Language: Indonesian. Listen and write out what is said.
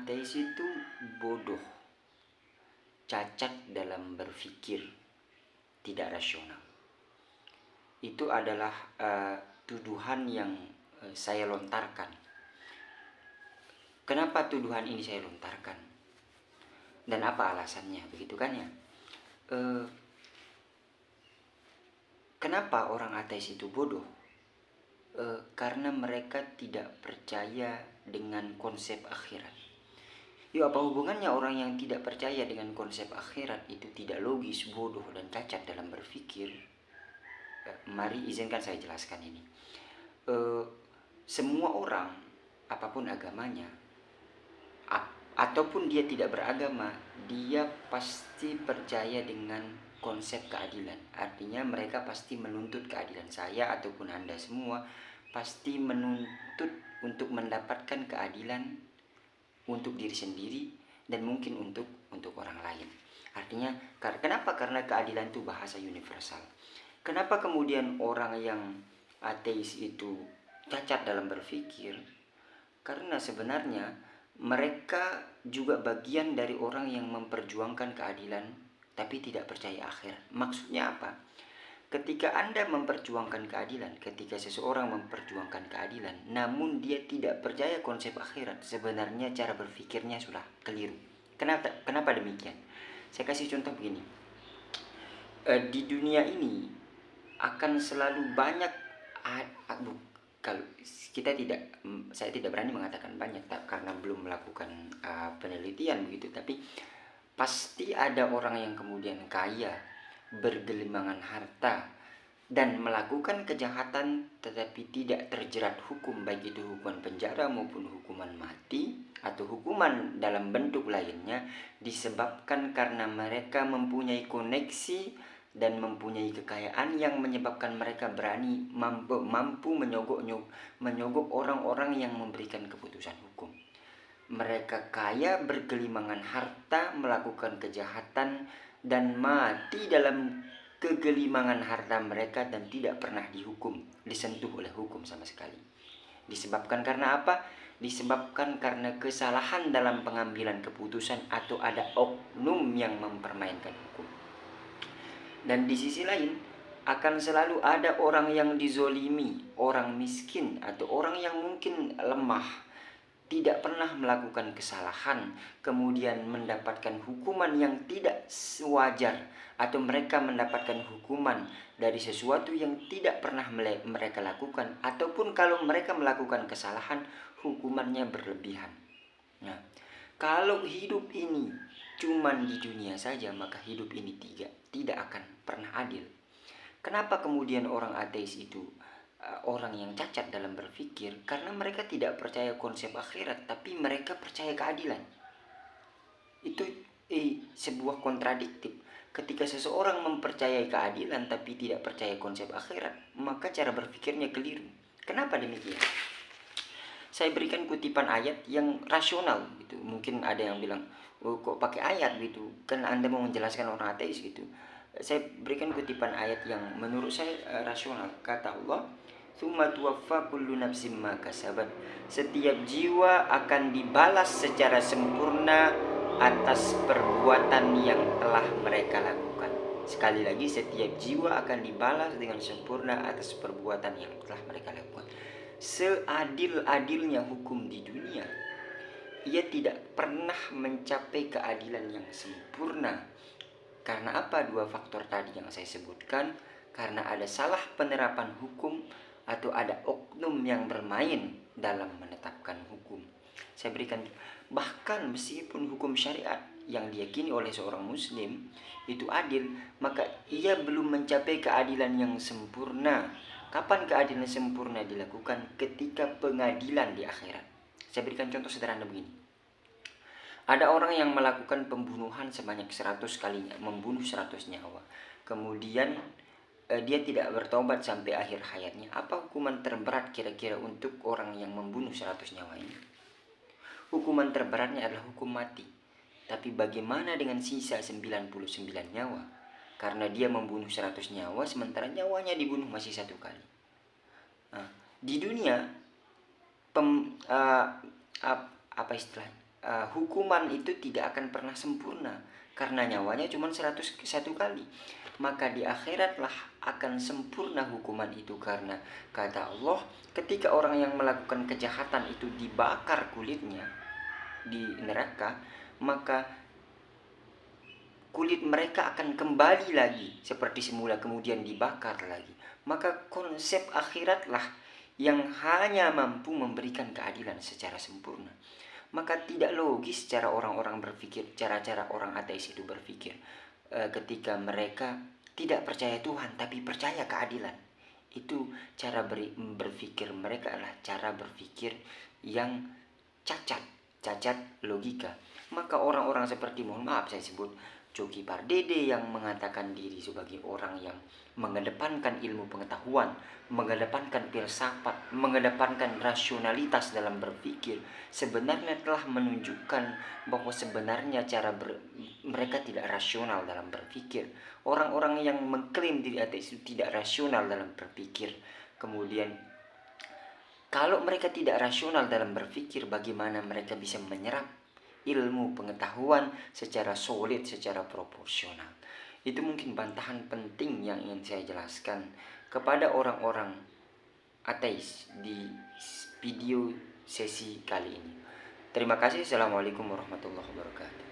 ateis itu bodoh, cacat dalam berpikir, tidak rasional. Itu adalah tuduhan yang saya lontarkan. Kenapa tuduhan ini saya lontarkan? Dan apa alasannya, begitu kan ya? Kenapa orang ateis itu bodoh? Karena mereka tidak percaya dengan konsep akhirat. Yuk, apa hubungannya orang yang tidak percaya dengan konsep akhirat itu tidak logis, bodoh, dan cacat dalam berpikir? Mari izinkan saya jelaskan ini. Semua orang, apapun agamanya, ataupun dia tidak beragama, dia pasti percaya dengan konsep keadilan. Artinya mereka pasti menuntut keadilan. Saya ataupun Anda semua pasti menuntut untuk mendapatkan keadilan untuk diri sendiri dan mungkin untuk orang lain. Artinya kenapa? Karena keadilan itu bahasa universal. Kenapa kemudian orang yang ateis itu cacat dalam berpikir? Karena sebenarnya mereka juga bagian dari orang yang memperjuangkan keadilan tapi tidak percaya akhirat. Maksudnya apa? Ketika Anda memperjuangkan keadilan, ketika seseorang memperjuangkan keadilan, namun dia tidak percaya konsep akhirat, sebenarnya cara berpikirnya sudah keliru. Kenapa demikian? Saya kasih contoh begini. Di dunia ini akan selalu banyak kalau saya tidak berani mengatakan banyak karena belum melakukan penelitian begitu, tapi pasti ada orang yang kemudian kaya, bergelimangan harta, dan melakukan kejahatan tetapi tidak terjerat hukum, baik itu hukuman penjara maupun hukuman mati atau hukuman dalam bentuk lainnya, disebabkan karena mereka mempunyai koneksi dan mempunyai kekayaan yang menyebabkan mereka berani mampu menyogok orang-orang yang memberikan keputusan hukum. Mereka kaya, bergelimangan harta, melakukan kejahatan, dan mati dalam kegelimangan harta mereka dan tidak pernah disentuh oleh hukum sama sekali. Disebabkan karena apa? Disebabkan karena kesalahan dalam pengambilan keputusan atau ada oknum yang mempermainkan hukum. Dan di sisi lain, akan selalu ada orang yang dizolimi, orang miskin, atau orang yang mungkin lemah, tidak pernah melakukan kesalahan, kemudian mendapatkan hukuman yang tidak sewajar, atau mereka mendapatkan hukuman dari sesuatu yang tidak pernah mereka lakukan, ataupun kalau mereka melakukan kesalahan, hukumannya berlebihan. Nah, kalau hidup ini cuman di dunia saja, maka hidup ini tidak akan pernah adil. Kenapa kemudian orang ateis itu orang yang cacat dalam berpikir? Karena mereka tidak percaya konsep akhirat, tapi mereka percaya keadilan. Itu sebuah kontradiktif. Ketika seseorang mempercayai keadilan tapi tidak percaya konsep akhirat, maka cara berpikirnya keliru. Kenapa demikian? Saya berikan kutipan ayat yang rasional gitu. Mungkin ada yang bilang, oh, kok pakai ayat gitu? Kan Anda mau menjelaskan orang ateis gitu. Saya berikan kutipan ayat yang menurut saya rasional. Kata Allah, "Tsumma tuwaffa kullu nafsin ma kasabat." Setiap jiwa akan dibalas secara sempurna atas perbuatan yang telah mereka lakukan. Sekali lagi, setiap jiwa akan dibalas dengan sempurna atas perbuatan yang telah mereka lakukan. Seadil-adilnya hukum di dunia, ia tidak pernah mencapai keadilan yang sempurna. Karena apa? Dua faktor tadi yang saya sebutkan. Karena ada salah penerapan hukum atau ada oknum yang bermain dalam menetapkan hukum. Saya berikan, bahkan meskipun hukum syariat yang diyakini oleh seorang muslim itu adil, maka ia belum mencapai keadilan yang sempurna. Kapan keadilan sempurna dilakukan? Ketika pengadilan di akhirat. Saya berikan contoh sederhana begini. Ada orang yang melakukan pembunuhan sebanyak 100 kalinya, membunuh 100 nyawa. Kemudian dia tidak bertobat sampai akhir hayatnya. Apa hukuman terberat kira-kira untuk orang yang membunuh 100 nyawa ini? Hukuman terberatnya adalah hukum mati. Tapi bagaimana dengan sisa 99 nyawa? Karena dia membunuh 100 nyawa, sementara nyawanya dibunuh masih 1 kali. Nah, di dunia apa istilahnya? hukuman itu tidak akan pernah sempurna, karena nyawanya cuma 101 kali. Maka di akhiratlah akan sempurna hukuman itu, karena kata Allah, ketika orang yang melakukan kejahatan itu dibakar kulitnya di neraka, maka kulit mereka akan kembali lagi seperti semula, kemudian dibakar lagi. Maka konsep akhiratlah yang hanya mampu memberikan keadilan secara sempurna. Maka tidak logis cara orang-orang berpikir, cara-cara orang ateis itu berpikir ketika mereka tidak percaya Tuhan tapi percaya keadilan. Itu cara berpikir mereka adalah cara berpikir yang cacat logika. Maka orang-orang seperti, mohon maaf saya sebut, Coki Pardede yang mengatakan diri sebagai orang yang mengedepankan ilmu pengetahuan, mengedepankan filsafat, mengedepankan rasionalitas dalam berpikir, sebenarnya telah menunjukkan bahwa sebenarnya mereka tidak rasional dalam berpikir. Orang-orang yang mengklaim diri ateis itu tidak rasional dalam berpikir. Kemudian kalau mereka tidak rasional dalam berpikir, bagaimana mereka bisa menyerap ilmu pengetahuan secara solid, secara proporsional? Itu mungkin bantahan penting yang ingin saya jelaskan kepada orang-orang ateis di video sesi kali ini. Terima kasih. Assalamualaikum warahmatullahi wabarakatuh.